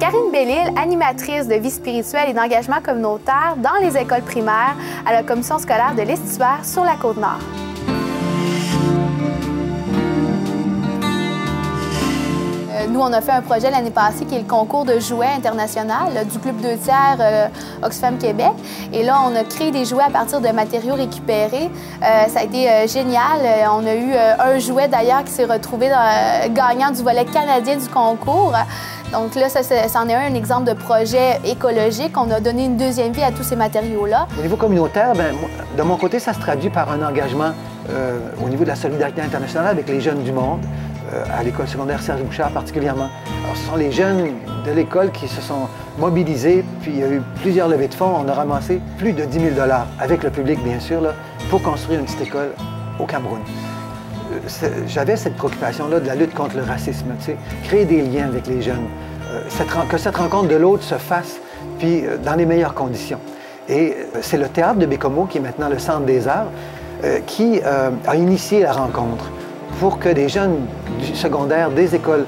Karine Bellil, animatrice de vie spirituelle et d'engagement communautaire dans les écoles primaires à la commission scolaire de l'Estuaire sur la Côte-Nord. Nous, on a fait un projet l'année passée qui est le concours de jouets international du Club 2/3 Oxfam Québec. Et là, on a créé des jouets à partir de matériaux récupérés. Ça a été génial. On a eu un jouet d'ailleurs qui s'est retrouvé gagnant du volet canadien du concours. Donc là, c'en est un exemple de projet écologique. On a donné une deuxième vie à tous ces matériaux-là. Au niveau communautaire, de mon côté, ça se traduit par un engagement au niveau de la solidarité internationale avec les jeunes du monde. À l'école secondaire Serge Bouchard particulièrement. Alors, ce sont les jeunes de l'école qui se sont mobilisés, puis il y a eu plusieurs levées de fonds. On a ramassé plus de 10 000 $ avec le public, bien sûr, là, pour construire une petite école au Cameroun. J'avais cette préoccupation-là de la lutte contre le racisme, tu sais, créer des liens avec les jeunes, que cette rencontre de l'autre se fasse, puis dans les meilleures conditions. Et c'est le théâtre de Bécomo, qui est maintenant le Centre des Arts, qui a initié la rencontre pour que des jeunes du secondaire des écoles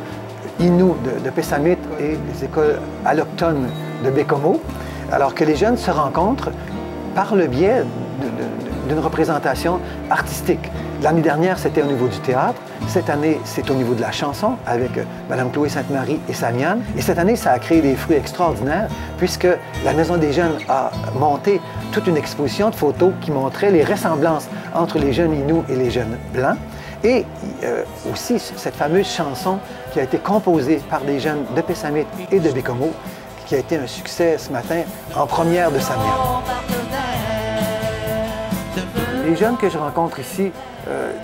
Innu de Pessamit et des écoles allochtones de Bécomo, alors que les jeunes se rencontrent par le biais d'une représentation artistique. L'année dernière, c'était au niveau du théâtre. Cette année, c'est au niveau de la chanson avec Mme Chloé Sainte-Marie et Samiane. Et cette année, ça a créé des fruits extraordinaires puisque la Maison des Jeunes a monté toute une exposition de photos qui montrait les ressemblances entre les jeunes Innu et les jeunes Blancs. Et aussi cette fameuse chanson qui a été composée par des jeunes de Pessamit et de Bécomo, qui a été un succès ce matin en première de Samiane. Les jeunes que je rencontre ici,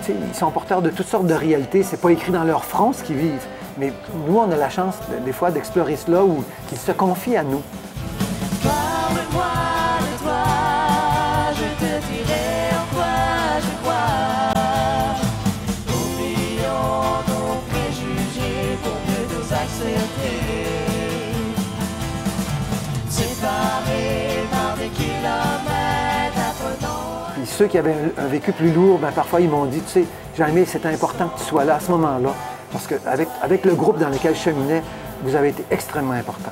ils sont porteurs de toutes sortes de réalités. C'est pas écrit dans leur front ce qu'ils vivent. Mais nous, on a la chance des fois d'explorer cela où ils se confient à nous. Parle-moi de toi, je te dirai en quoi je crois. Oublions nos préjugés pour mieux nous accepter. Séparés par des kilomètres apprenants. Puis ceux qui avaient un vécu plus lourd, parfois ils m'ont dit, tu sais, Jaime, c'est important que tu sois là à ce moment-là. Parce qu'avec le groupe dans lequel je cheminais, vous avez été extrêmement important.